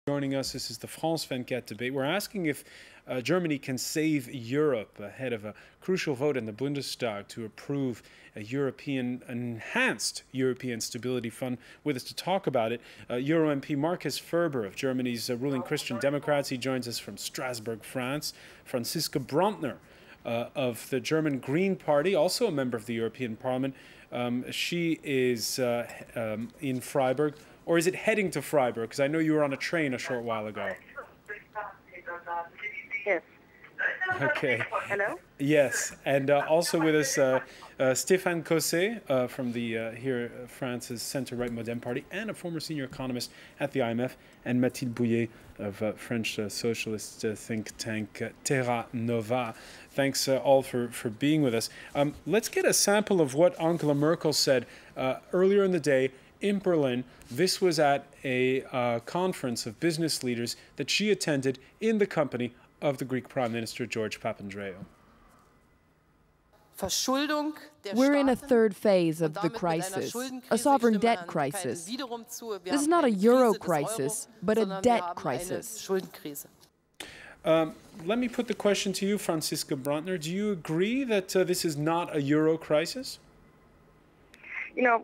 Joining us, this is the France 24 debate. We're asking if Germany can save Europe ahead of a crucial vote in the Bundestag to approve a enhanced European Stability Fund. With us to talk about it, Euro MP Markus Ferber of Germany's ruling Christian Democrats. He joins us from Strasbourg, France. Franziska Brandner of the German Green Party, also a member of the European Parliament. She is in Freiburg. Or is it heading to Freiburg? Because I know you were on a train a short while ago. Yes. Okay. Hello? Yes. And also with us, Stéphane Cossé from the France's centre-right Modem Party and a former senior economist at the IMF, and Mathilde Bouillet of French socialist think tank Terra Nova. Thanks all for being with us. Let's get a sample of what Angela Merkel said earlier in the day in Berlin. This was at a conference of business leaders that she attended in the company of the Greek Prime Minister George Papandreou. We're in a third phase of the crisis, a sovereign debt crisis. This is not a euro crisis, but a debt crisis. Let me put the question to you, Franziska Brandner. Do you agree that this is not a euro crisis? You know,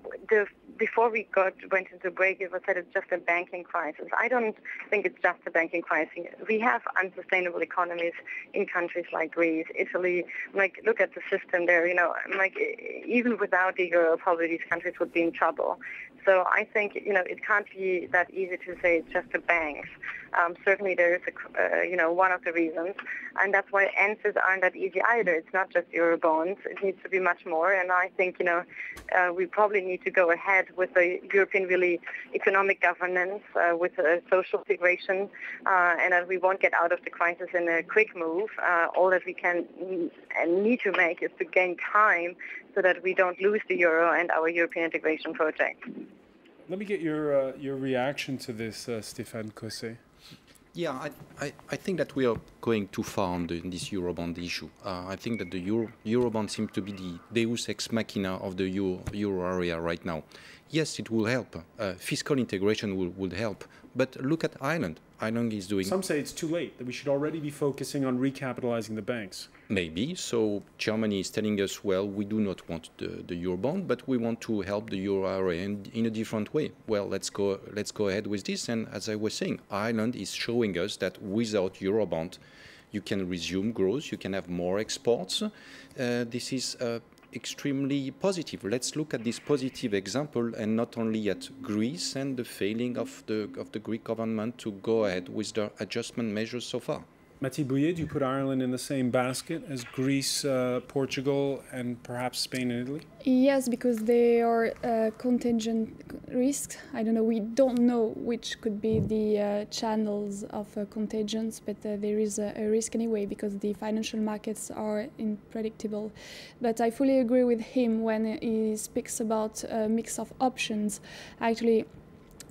before we went into break, it was said it's just a banking crisis. I don't think it's just a banking crisis. We have unsustainable economies in countries like Greece, Italy. Like, look at the system there. You know, like, even without the euro, probably these countries would be in trouble. So I think, you know, it can't be that easy to say it's just the banks. Certainly there is, one of the reasons. And that's why answers aren't that easy either. It's not just euro bonds. It needs to be much more. And I think, we probably need to go ahead with the European really economic governance, with social integration, and that we won't get out of the crisis in a quick move. All that we can and need to make is to gain time so that we don't lose the euro and our European integration project. Let me get your reaction to this, Stéphane Cossé. Yeah, I think that we are going too far on this Eurobond issue. I think that the Eurobond seems to be the deus ex machina of the euro area right now. Yes, it will help. Fiscal integration would help. But look at Ireland. Ireland is doing... Some say it's too late, that we should already be focusing on recapitalizing the banks. Maybe. So Germany is telling us, well, we do not want the Eurobond, but we want to help the euro area in a different way. Well, let's go ahead with this. And as I was saying, Ireland is showing us that without Eurobond, you can resume growth, you can have more exports. This is extremely positive. Let's look at this positive example and not only at Greece and the failing of the Greek government to go ahead with the adjustment measures so far. Mathilde Bouillet, do you put Ireland in the same basket as Greece, Portugal, and perhaps Spain and Italy? Yes, because they are contingent risks. I don't know, we don't know which could be the channels of contagions, but there is a risk anyway because the financial markets are unpredictable. But I fully agree with him when he speaks about a mix of options. Actually,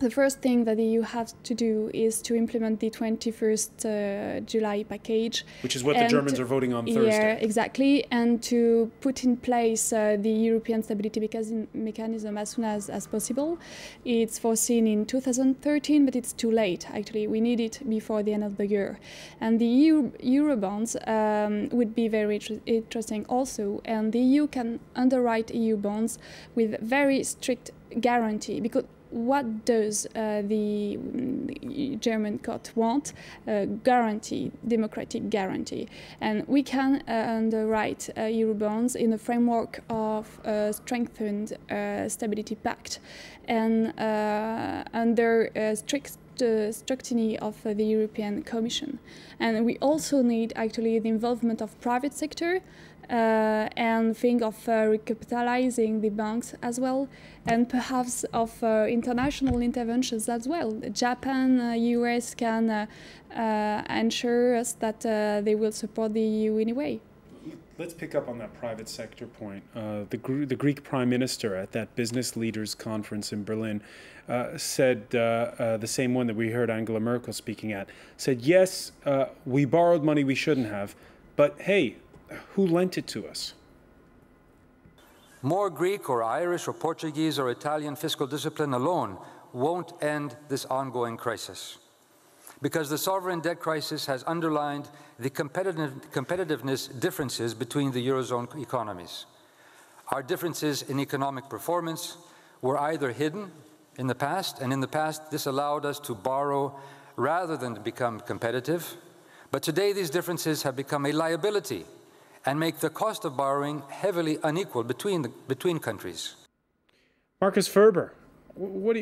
the first thing that the EU has to do is to implement the 21st July package. Which is what the Germans are voting on Thursday. Yeah, exactly. And to put in place the European Stability Mechanism as soon as possible. It's foreseen in 2013, but it's too late, actually. We need it before the end of the year. And the Eurobonds would be very interesting also. And the EU can underwrite EU bonds with very strict guarantee, because what does the German court want? Guarantee, democratic guarantee. And we can underwrite Eurobonds in the framework of a strengthened stability pact and under strict scrutiny of the European Commission. And we also need actually the involvement of private sector and think of recapitalizing the banks as well, and perhaps of international interventions as well. Japan, US can ensure us that they will support the EU anyway. Let's pick up on that private sector point. The Greek Prime Minister at that business leaders conference in Berlin said the same one that we heard Angela Merkel speaking at, said, yes, we borrowed money we shouldn't have, but hey, who lent it to us? More Greek or Irish or Portuguese or Italian fiscal discipline alone won't end this ongoing crisis. because the sovereign debt crisis has underlined the competitiveness differences between the Eurozone economies. Our differences in economic performance were either hidden in the past, and in the past this allowed us to borrow rather than to become competitive. But today these differences have become a liability and make the cost of borrowing heavily unequal between countries. Markus Ferber, what do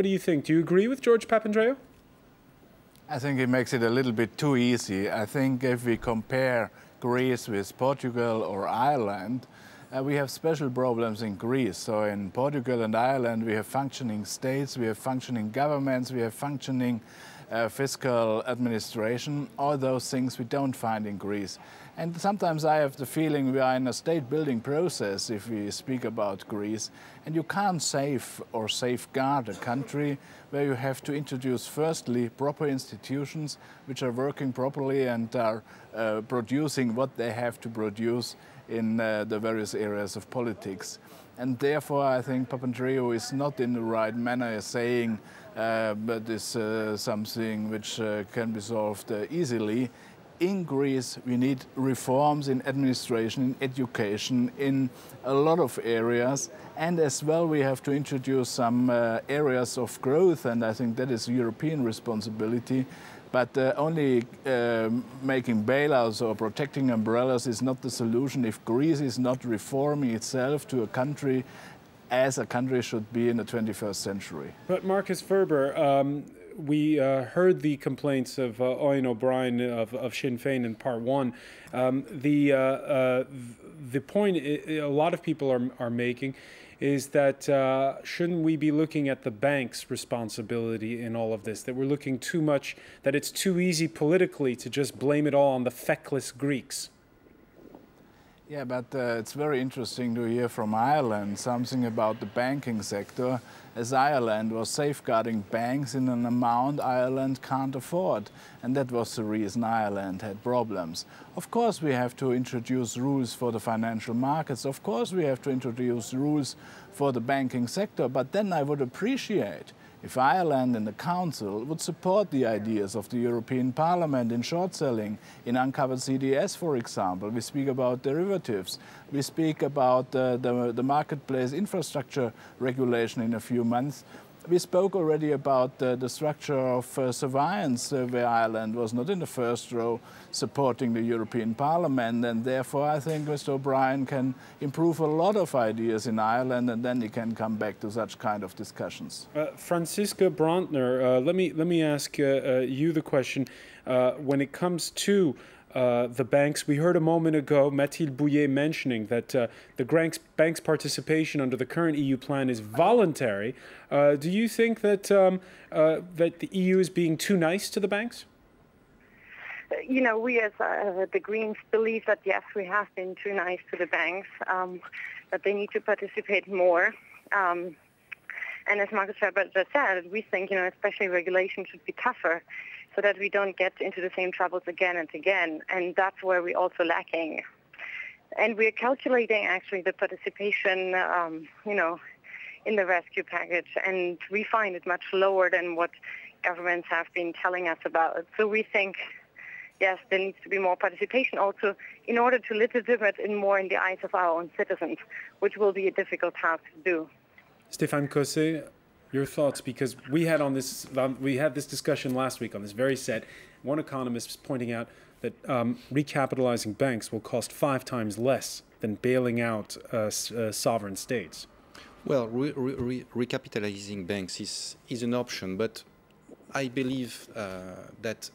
you think? Do you agree with George Papandreou? I think it makes it a little bit too easy. I think if we compare Greece with Portugal or Ireland, we have special problems in Greece. So in Portugal and Ireland, we have functioning states, we have functioning governments, we have functioning fiscal administration. All those things we don't find in Greece. And sometimes I have the feeling we are in a state-building process if we speak about Greece. And you can't save or safeguard a country where you have to introduce, firstly, proper institutions which are working properly and are producing what they have to produce in the various areas of politics. And therefore, I think Papandreou is not in the right manner saying but it's something which can be solved easily. In Greece, we need reforms in administration, in education, in a lot of areas. And as well, we have to introduce some areas of growth, and I think that is European responsibility. But only making bailouts or protecting umbrellas is not the solution if Greece is not reforming itself to a country as a country should be in the 21st century. But Markus Ferber, we heard the complaints of Eoin O'Brien of Sinn Féin in part one. The point a lot of people are making is that shouldn't we be looking at the bank's responsibility in all of this, that we're looking too much, that it's too easy politically to just blame it all on the feckless Greeks? Yeah, but it's very interesting to hear from Ireland something about the banking sector, as Ireland was safeguarding banks in an amount Ireland can't afford. And that was the reason Ireland had problems. Of course, we have to introduce rules for the financial markets. Of course, we have to introduce rules for the banking sector. But then I would appreciate if Ireland and the Council would support the ideas of the European Parliament in short selling, in uncovered CDS, for example. We speak about derivatives. We speak about the marketplace infrastructure regulation in a few months. We spoke already about the structure of surveillance, where Ireland was not in the first row supporting the European Parliament, and therefore I think Mr. O'Brien can improve a lot of ideas in Ireland, and then he can come back to such kind of discussions. Franziska Brandner, let me ask you the question. When it comes to the banks, we heard a moment ago Mathilde Bouillet mentioning that the bank's participation under the current EU plan is voluntary. Do you think that that the EU is being too nice to the banks? You know, we as the Greens believe that, yes, we have been too nice to the banks, that they need to participate more. And as Markus Ferber just said, we think, you know, especially regulation should be tougher so that we don't get into the same troubles again and again. And that's where we're also lacking. And we're calculating, actually, the participation, you know, in the rescue package. And we find it much lower than what governments have been telling us about. So we think, yes, there needs to be more participation also in order to legitimate it more in the eyes of our own citizens, which will be a difficult task to do. Stéphane Cossé, your thoughts, because we had this discussion last week on this very set. One economist was pointing out that recapitalizing banks will cost 5 times less than bailing out sovereign states. Well, recapitalizing banks is an option, but I believe that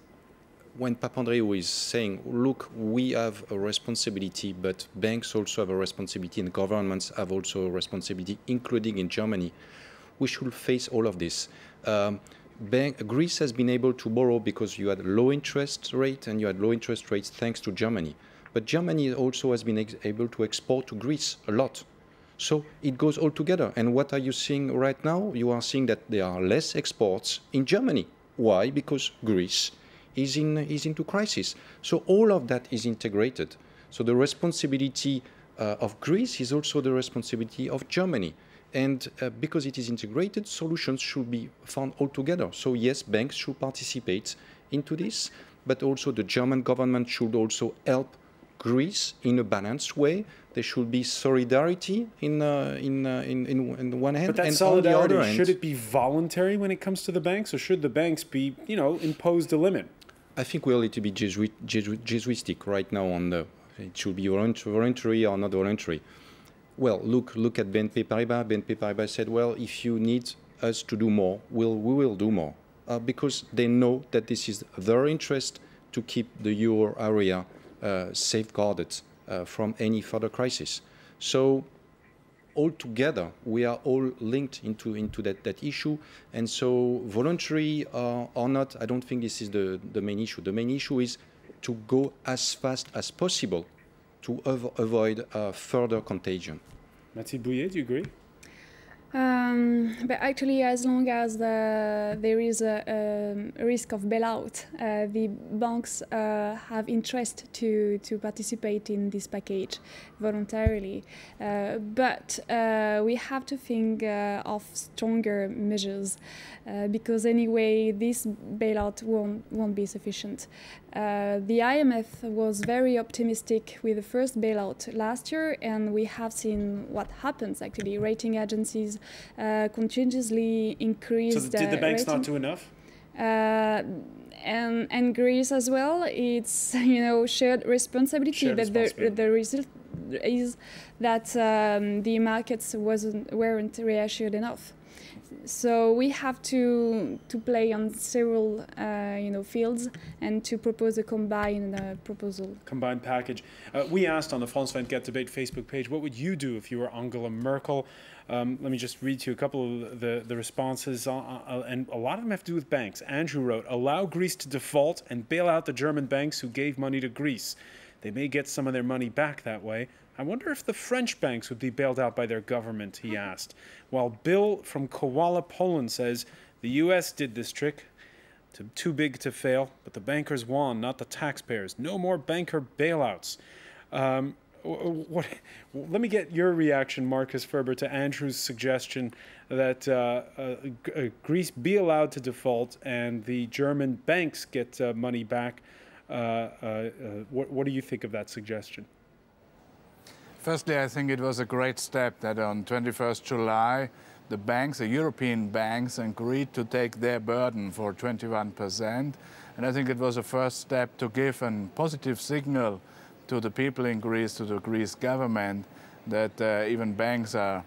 when Papandreou is saying, look, we have a responsibility, but banks also have a responsibility and governments have also a responsibility, including in Germany, we should face all of this. Greece has been able to borrow because you had low interest rate, and you had low interest rates thanks to Germany. But Germany also has been able to export to Greece a lot. So it goes all together. And what are you seeing right now? You are seeing that there are less exports in Germany. Why? Because Greece is into crisis. So all of that is integrated. So the responsibility of Greece is also the responsibility of Germany. And because it is integrated, solutions should be found all together. So yes, banks should participate into this, but also the German government should also help Greece in a balanced way. There should be solidarity in one hand, but that and solidarity, on the other hand, should it be voluntary when it comes to the banks, or should the banks be, imposed a limit? I think we're a little bit Jesuitic right now on the it should be voluntary or not voluntary. Well, look at BNP Paribas. BNP Paribas said, well, if you need us to do more, we will do more, because they know that this is their interest to keep the euro area safeguarded from any further crisis. So altogether, we are all linked into that issue. And so voluntary or not, I don't think this is the main issue. The main issue is to go as fast as possible to avoid further contagion. Mathilde Bouillet, do you agree? But actually, as long as there is a risk of bailout, the banks have interest to participate in this package voluntarily. But we have to think of stronger measures, because anyway, this bailout won't be sufficient. The IMF was very optimistic with the first bailout last year, and we have seen what happens actually. Rating agencies continuously increased. So did the banks rating. not do enough? And Greece as well. It's shared responsibility. But the result is that the markets weren't reassured enough. So we have to play on several fields and to propose a combined proposal. Combined package. We asked on the France 24 debate Facebook page, what would you do if you were Angela Merkel? Let me just read to you a couple of the responses, and a lot of them have to do with banks. Andrew wrote, allow Greece to default and bail out the German banks who gave money to Greece. They may get some of their money back that way. I wonder if the French banks would be bailed out by their government, he asked. While Bill from Koala, Poland says, the U.S. did this trick. Too big to fail, but the bankers won, not the taxpayers. No more banker bailouts. Let me get your reaction, Marcus Ferber, to Andrew's suggestion that Greece be allowed to default and the German banks get money back. What do you think of that suggestion? Firstly, I think it was a great step that on 21st July, the banks, the European banks, agreed to take their burden for 21%. And I think it was a first step to give a positive signal to the people in Greece, to the Greece government, that even banks are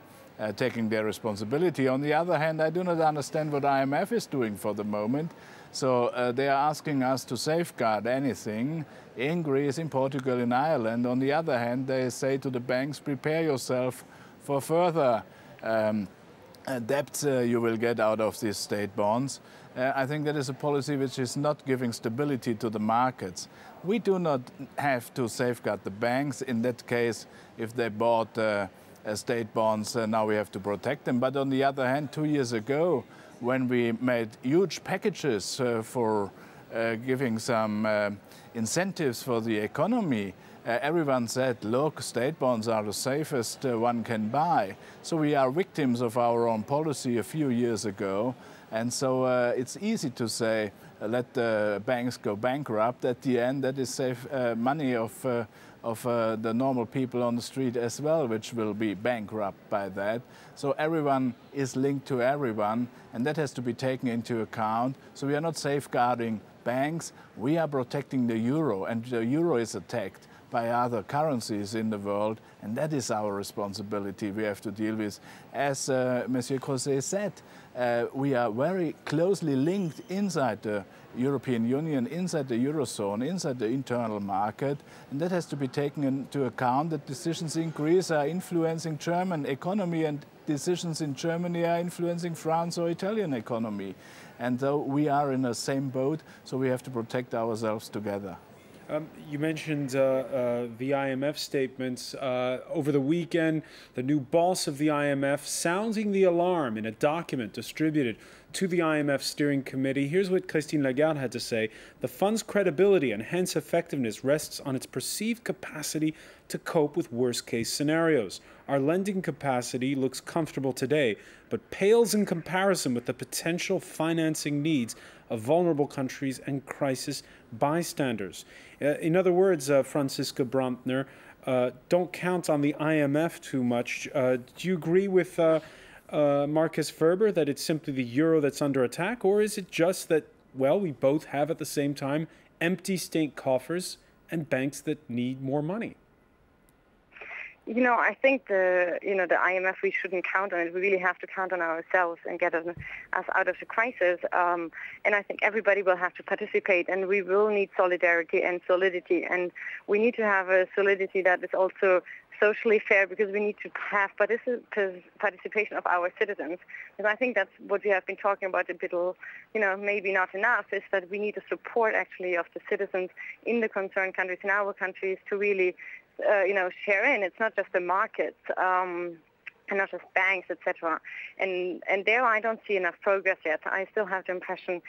taking their responsibility. On the other hand, I do not understand what IMF is doing for the moment. So they are asking us to safeguard anything in Greece, in Portugal, in Ireland. On the other hand, they say to the banks, prepare yourself for further debts you will get out of these state bonds. I think that is a policy which is not giving stability to the markets. We do not have to safeguard the banks. In that case, if they bought state bonds, now we have to protect them. But on the other hand, 2 years ago, when we made huge packages for giving some incentives for the economy, everyone said, look, state bonds are the safest one can buy. So we are victims of our own policy a few years ago. And so it's easy to say, let the banks go bankrupt. At the end, that is safe money of the normal people on the street as well, which will be bankrupt by that. So everyone is linked to everyone, and that has to be taken into account. So we are not safeguarding banks, we are protecting the euro, and the euro is attacked by other currencies in the world, and that is our responsibility we have to deal with. As Monsieur Crozet said, we are very closely linked inside the European Union, inside the Eurozone, inside the internal market, and that has to be taken into account that decisions in Greece are influencing German economy and decisions in Germany are influencing France or Italian economy. And though we are in the same boat, so we have to protect ourselves together. You mentioned the IMF statements. Over the weekend, the new boss of the IMF sounding the alarm in a document distributed to the IMF Steering Committee. Here's what Christine Lagarde had to say. The fund's credibility and hence effectiveness rests on its perceived capacity to cope with worst-case scenarios. Our lending capacity looks comfortable today, but pales in comparison with the potential financing needs of vulnerable countries and crisis bystanders. In other words, Franziska Brantner, don't count on the IMF too much. Do you agree with Markus Ferber that it's simply the euro that's under attack, or is it just that, well, we both have at the same time empty state coffers and banks that need more money? You know, I think the IMF, we shouldn't count on it. We really have to count on ourselves and get us out of the crisis. And I think everybody will have to participate, and we will need solidarity and solidity. And we need to have a solidity that is also socially fair, because we need to have participation of our citizens. And I think that's what we have been talking about a bit, maybe not enough, is that we need the support actually of the citizens in the concerned countries, in our countries, to really share in. It's not just the markets and not just banks, etc. And there I don't see enough progress yet. I still have the impression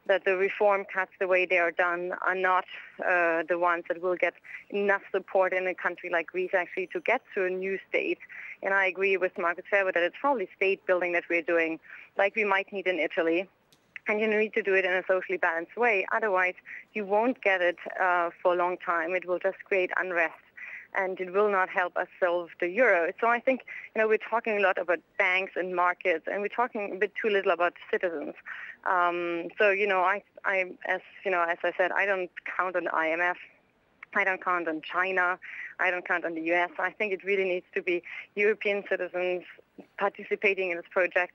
that the reform cuts, the way they are done, are not the ones that will get enough support in a country like Greece actually to get to a new state. And I agree with Markus Ferber that it's probably state building that we're doing, like we might need in Italy. And you need to do it in a socially balanced way. Otherwise, you won't get it for a long time. It will just create unrest, and it will not help us solve the euro. So I think, we're talking a lot about banks and markets, and we're talking a bit too little about citizens. As I said, I don't count on the IMF. I don't count on China. I don't count on the US. I think it really needs to be European citizens participating in this project.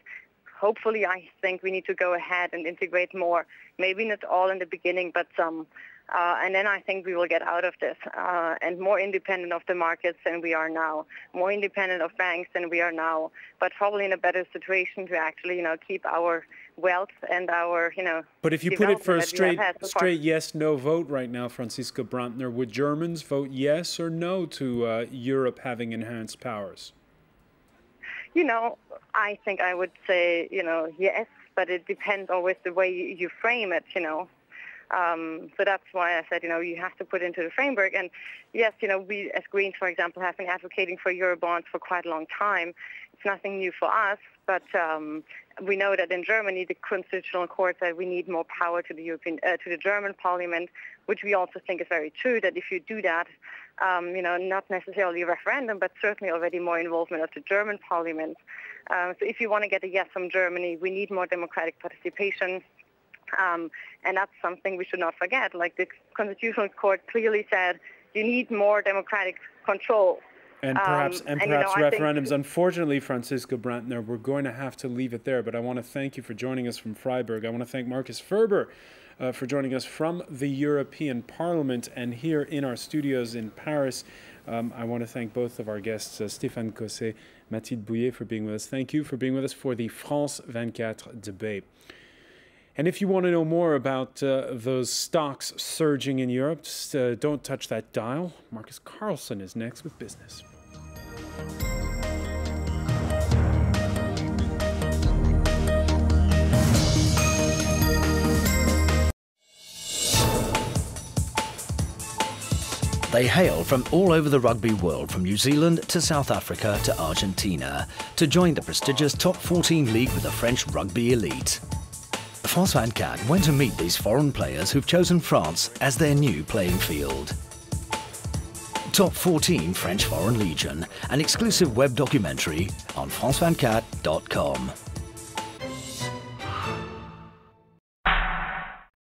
Hopefully, I think we need to go ahead and integrate more. Maybe not all in the beginning, but some. And then I think we will get out of this and more independent of the markets than we are now, more independent of banks than we are now, but probably in a better situation to actually, keep our wealth and our, But if you put it for a straight yes/no vote right now, Franziska Brantner, would Germans vote yes or no to Europe having enhanced powers? I think I would say, yes, but it depends always the way you frame it, So that's why I said, you have to put into the framework. And yes, we as Greens, for example, have been advocating for Eurobonds for quite a long time. It's nothing new for us, but we know that in Germany, the Constitutional Court said we need more power to the German Parliament, which we also think is very true, that if you do that, not necessarily a referendum, but certainly already more involvement of the German Parliament. So if you want to get a yes from Germany, we need more democratic participation. And that's something we should not forget. Like the Constitutional Court clearly said, you need more democratic control. And perhaps referendums. Unfortunately, Franziska Brantner, we're going to have to leave it there. But I want to thank you for joining us from Freiburg. I want to thank Markus Ferber for joining us from the European Parliament and here in our studios in Paris. I want to thank both of our guests, Stéphane Cosset, Mathilde Bouillet, for being with us. Thank you for being with us for the France 24 debate. And if you want to know more about those stocks surging in Europe, just don't touch that dial. Marcus Carlson is next with business. They hail from all over the rugby world, from New Zealand to South Africa to Argentina, to join the prestigious Top 14 league with the French rugby elite. France 24 went to meet these foreign players who've chosen France as their new playing field. Top 14 French Foreign Legion, an exclusive web documentary on France24.com.